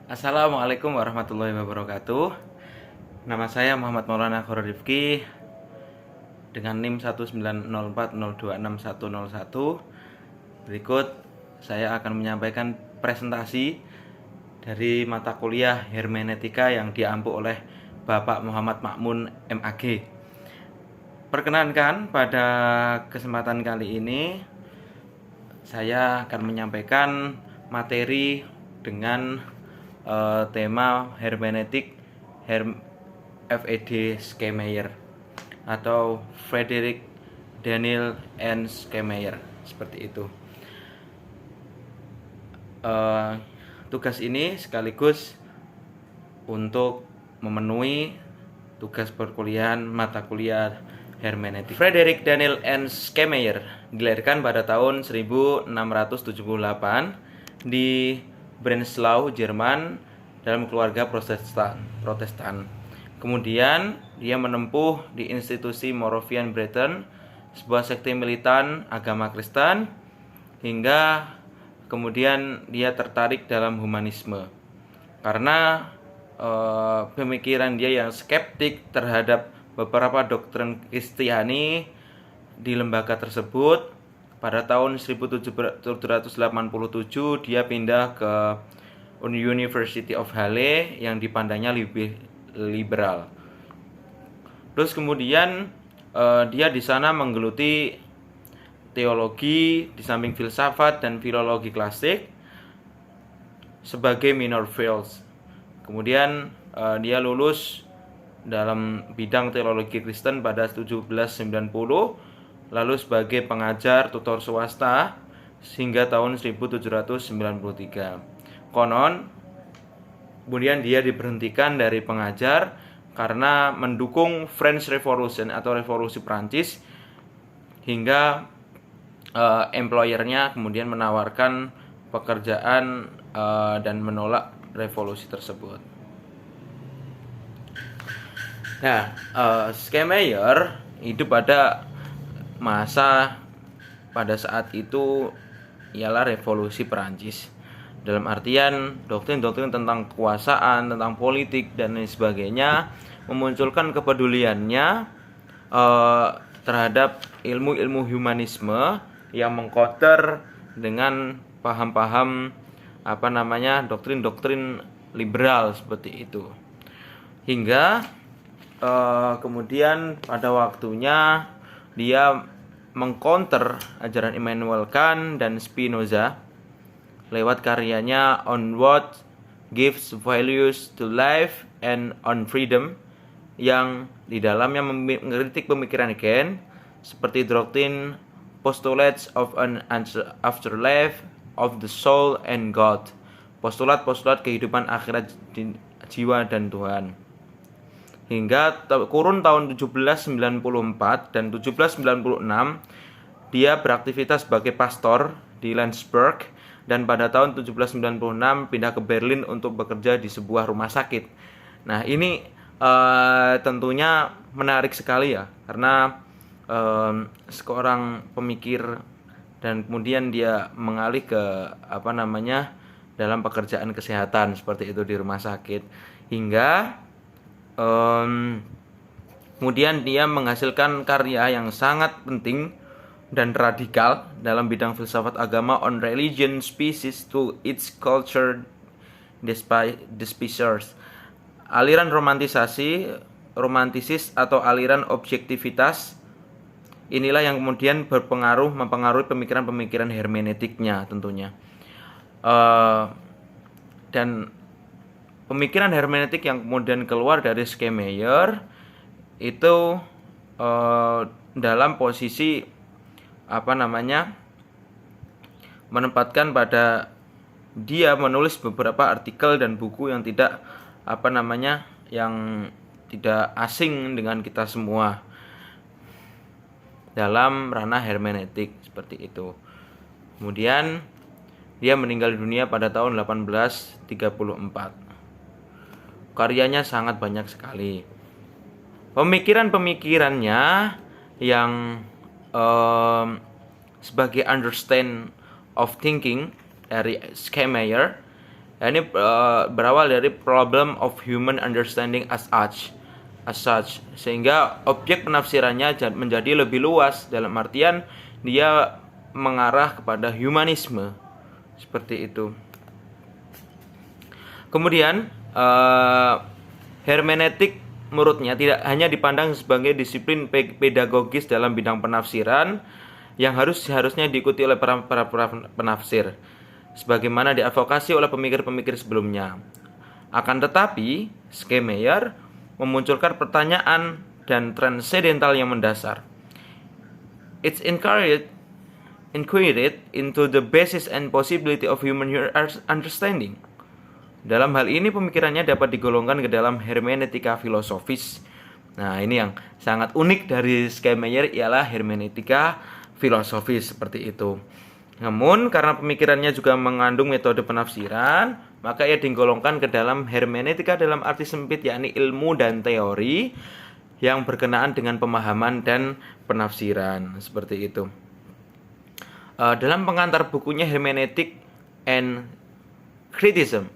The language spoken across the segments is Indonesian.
Assalamualaikum warahmatullahi wabarakatuh. Nama saya Muhammad Maulana Khoror Rifki dengan NIM 19040266101. Berikut saya akan menyampaikan presentasi dari mata kuliah Hermeneutika yang diampu oleh Bapak Muhammad Makmun MAG. Perkenankan, pada kesempatan kali ini saya akan menyampaikan materi dengan tema hermeneutik FED Schemeyer atau Frederick Daniel N. Schemeyer, seperti itu. Tugas ini sekaligus untuk memenuhi tugas perkuliahan mata kuliah hermeneutik. Frederick Daniel N. Schemeyer dilahirkan pada tahun 1678 di Breslau, Jerman, dalam keluarga Protestan. Kemudian dia menempuh di institusi Moravian Brethren, sebuah sekte militan agama Kristen, hingga kemudian dia tertarik dalam humanisme karena pemikiran dia yang skeptik terhadap beberapa doktrin Kristiani di lembaga tersebut. Pada tahun 1787 dia pindah ke University of Halle yang dipandangnya lebih liberal. Terus kemudian dia di sana menggeluti teologi di samping filsafat dan filologi klasik sebagai minor fields. Kemudian dia lulus dalam bidang teologi Kristen pada 1790, lalu sebagai pengajar tutor swasta hingga tahun 1793. Konon kemudian dia diberhentikan dari pengajar karena mendukung French Revolution atau revolusi Prancis, hingga employernya kemudian menawarkan pekerjaan dan menolak revolusi tersebut. Nah, Schemeyer hidup pada masa pada saat itu ialah revolusi Perancis. Dalam artian doktrin-doktrin tentang kekuasaan, tentang politik dan lain sebagainya memunculkan kepeduliannya terhadap ilmu-ilmu humanisme yang mengcounter dengan paham-paham doktrin-doktrin liberal seperti itu. Hingga kemudian pada waktunya dia mengcounter ajaran Immanuel Kant dan Spinoza lewat karyanya On What Gives Values to Life and on Freedom, yang di dalamnya mengkritik pemikiran Kant seperti doktrin Postulates of an Afterlife of the Soul and God, postulat-postulat kehidupan akhirat jiwa dan Tuhan. Hingga kurun tahun 1794 dan 1796 dia beraktivitas sebagai pastor di Landsberg, dan pada tahun 1796 pindah ke Berlin untuk bekerja di sebuah rumah sakit. Nah, ini tentunya menarik sekali ya, karena seorang pemikir dan kemudian dia mengalih ke dalam pekerjaan kesehatan seperti itu di rumah sakit, hingga kemudian dia menghasilkan karya yang sangat penting dan radikal dalam bidang filsafat agama On Religion, Species to Its Culture Despicers. Aliran romantisis atau aliran objektivitas inilah yang kemudian mempengaruhi pemikiran-pemikiran hermeneutiknya tentunya. Dan pemikiran hermeneutik yang kemudian keluar dari Schemeyer itu dalam posisi menempatkan pada dia menulis beberapa artikel dan buku yang tidak yang tidak asing dengan kita semua dalam ranah hermeneutik seperti itu. Kemudian dia meninggal dunia pada tahun 1834. Karyanya sangat banyak sekali. Pemikiran-pemikirannya yang sebagai understand of thinking dari Schemeyer Ya, ini berawal dari problem of human understanding as such, sehingga objek penafsirannya menjadi lebih luas, dalam artian dia mengarah kepada humanisme seperti itu. Kemudian hermeneutik menurutnya tidak hanya dipandang sebagai disiplin pedagogis dalam bidang penafsiran yang harusnya diikuti oleh para penafsir, sebagaimana diadvokasi oleh pemikir-pemikir sebelumnya. Akan tetapi, Schleiermacher memunculkan pertanyaan dan transendental yang mendasar. It's inquired into the basis and possibility of human understanding. Dalam hal ini pemikirannya dapat digolongkan ke dalam hermeneutika filosofis. Nah, ini yang sangat unik dari Schleiermacher ialah hermeneutika filosofis seperti itu. Namun karena pemikirannya juga mengandung metode penafsiran, maka ia digolongkan ke dalam hermeneutika dalam arti sempit, yakni ilmu dan teori yang berkenaan dengan pemahaman dan penafsiran seperti itu. Dalam pengantar bukunya Hermeneutic and Criticism,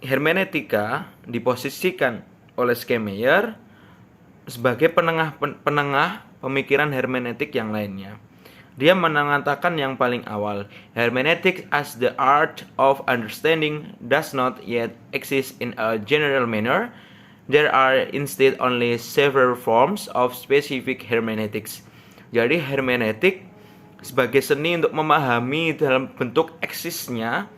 hermeneutika diposisikan oleh Schleiermacher sebagai penengah pemikiran hermeneutik yang lainnya. Dia mengatakan yang paling awal, hermeneutics as the art of understanding does not yet exist in a general manner. There are instead only several forms of specific hermeneutics. Jadi hermeneutik sebagai seni untuk memahami dalam bentuk eksisnya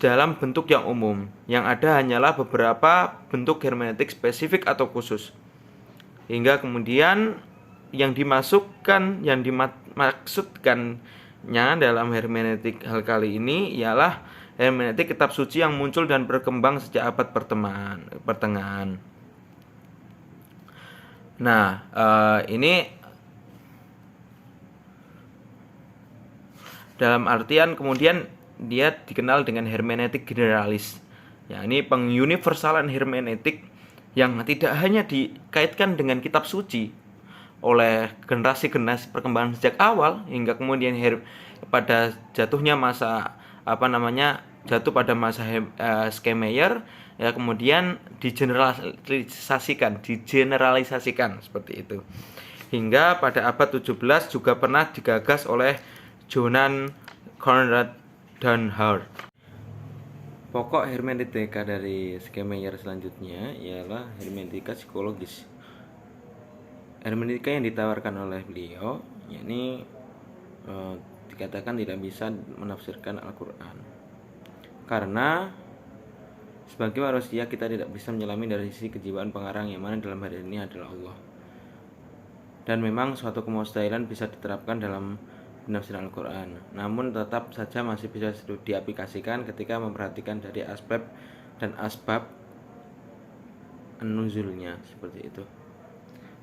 dalam bentuk yang umum. Yang ada hanyalah beberapa bentuk hermeneutik spesifik atau khusus. Hingga kemudian yang dimaksudkannya dalam hermeneutik hal kali ini ialah hermeneutik kitab suci yang muncul dan berkembang sejak abad pertengahan. Nah, ini dalam artian kemudian dia dikenal dengan hermeneutik generalis. Ya, ini penguniversalan hermeneutik yang tidak hanya dikaitkan dengan kitab suci oleh generasi-generasi perkembangan sejak awal hingga kemudian pada jatuhnya jatuh pada masa Schleiermacher, ya kemudian digeneralisasikan seperti itu. Hingga pada abad 17 juga pernah digagas oleh Johann Conrad Danhard. Pokok hermeneutika dari Schleiermacher selanjutnya ialah hermeneutika psikologis. Hermeneutika yang ditawarkan oleh beliau, yakni dikatakan tidak bisa menafsirkan Al-Quran karena sebagai manusia kita tidak bisa menyelami dari sisi kejiwaan pengarang, yang mana dalam hal ini adalah Allah. Dan memang suatu kemustahilan bisa diterapkan dalam penafsiran Al-Quran, namun tetap saja masih bisa diaplikasikan ketika memperhatikan dari aspek dan asbab nuzulnya seperti itu.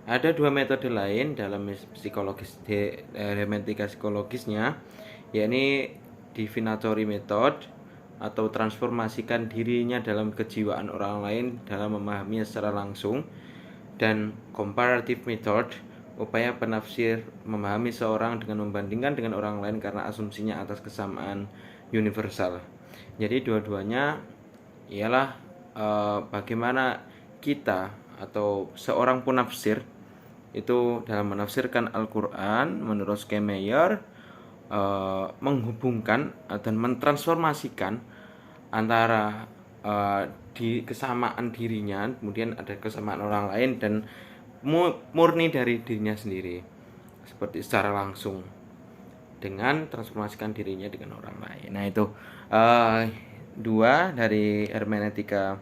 Ada dua metode lain dalam hermeneutika psikologisnya, yakni divinatory method atau transformasikan dirinya dalam kejiwaan orang lain dalam memahaminya secara langsung, dan comparative method, upaya penafsir memahami seorang dengan membandingkan dengan orang lain karena asumsinya atas kesamaan universal. Jadi dua-duanya ialah bagaimana kita atau seorang penafsir itu dalam menafsirkan Al-Quran menurut Schleiermacher menghubungkan dan mentransformasikan antara di kesamaan dirinya, kemudian ada kesamaan orang lain, dan murni dari dirinya sendiri seperti secara langsung dengan transformasikan dirinya dengan orang lain. Nah, itu dua dari hermeneutika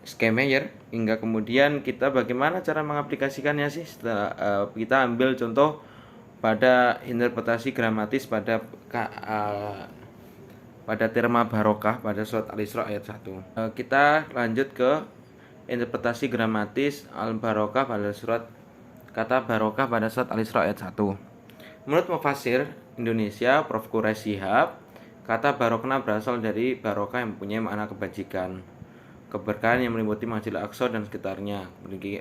Schleiermacher. Hingga kemudian kita bagaimana cara mengaplikasikannya sih? Setelah kita ambil contoh pada interpretasi gramatis pada terma barokah pada surat Al-Isra ayat 1. Kita lanjut ke interpretasi gramatis al-barokah pada surat kata barokah pada surat Al-Isra ayat 1. Menurut mufasir Indonesia Prof. Quraish Shihab, kata barokah berasal dari barokah yang mempunyai makna kebajikan, keberkahan yang meliputi Masjidil Aqsa dan sekitarnya.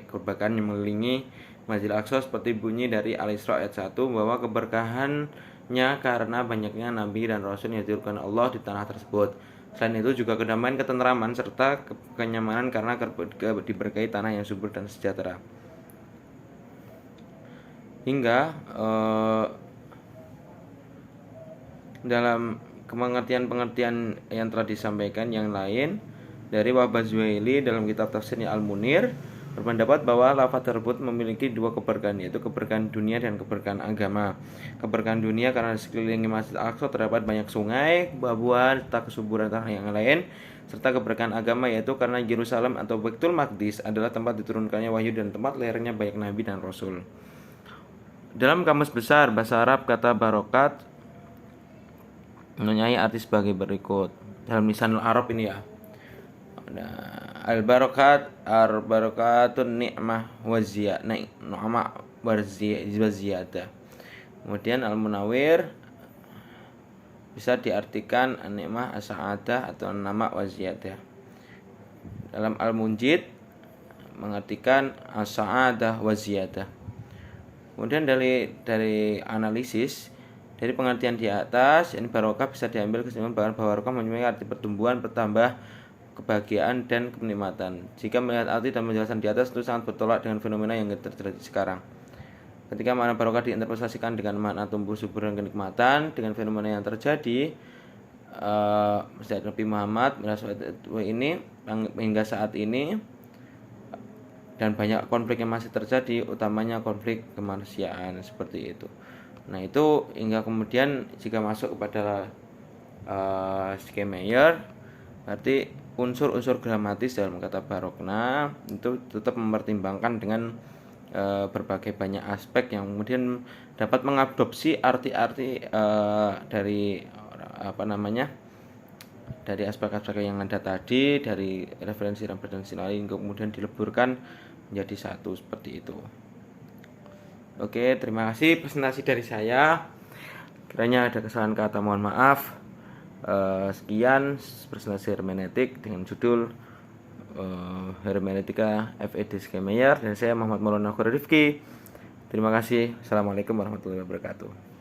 Keberkahan yang mengelilingi Masjidil Aqsa seperti bunyi dari Al-Isra ayat 1 bahwa keberkahan karena banyaknya nabi dan rasul yang diturunkan Allah di tanah tersebut. Selain itu juga kedamaian, ketenteraman, serta kenyamanan karena diberkahi tanah yang subur dan sejahtera. Hingga dalam pengertian-pengertian yang telah disampaikan yang lain dari Wahbah Zuhaili dalam kitab tafsirnya Al-Munir berpendapat bahwa lafaz tersebut memiliki dua keberkahan, yaitu keberkahan dunia dan keberkahan agama. Keberkahan dunia karena di sekeliling Masjid Al-Aqsa terdapat banyak sungai, buah-buahan, serta kesuburan tanah yang lain, serta keberkahan agama yaitu karena Yerusalem atau Baitul Maqdis adalah tempat diturunkannya wahyu dan tempat lahirnya banyak nabi dan rasul. Dalam kamus besar bahasa Arab, kata barokat mempunyai arti sebagai berikut. Dalam Lisanul Arab ini ya. Al-barakatun ni'mah waziyadah. Kemudian al-munawir bisa diartikan ni'mah as-sa'adah atau nama waziyadah. Dalam al-munjid mengartikan as-sa'adah waziyadah. Kemudian dari analisis dari pengertian di atas, ini barokah bisa diambil kesimpulan bahwa barokah memiliki arti pertumbuhan, bertambah, kebahagiaan dan kenikmatan. Jika melihat arti dan penjelasan di atas itu sangat bertolak dengan fenomena yang terjadi sekarang. Ketika makna barokah diinterpretasikan dengan makna tumbuh subur dan kenikmatan dengan fenomena yang terjadi, Masjid Nabi Muhammad ini hingga saat ini dan banyak konflik yang masih terjadi, utamanya konflik kemanusiaan seperti itu. Nah itu hingga kemudian jika masuk kepada Schleiermacher, berarti unsur-unsur gramatis dalam kata barokna itu tetap mempertimbangkan dengan berbagai banyak aspek yang kemudian dapat mengadopsi arti-arti dari dari aspek-aspek yang ada tadi, dari referensi lain kemudian dileburkan menjadi satu seperti itu. Oke, terima kasih presentasi dari saya. Kiranya ada kesalahan kata mohon maaf. Sekian presentasi hermeneutik dengan judul Hermeneutika F.E.D. Schleiermacher dan saya Muhammad Maulana Rifki. Terima kasih. Assalamualaikum warahmatullahi wabarakatuh.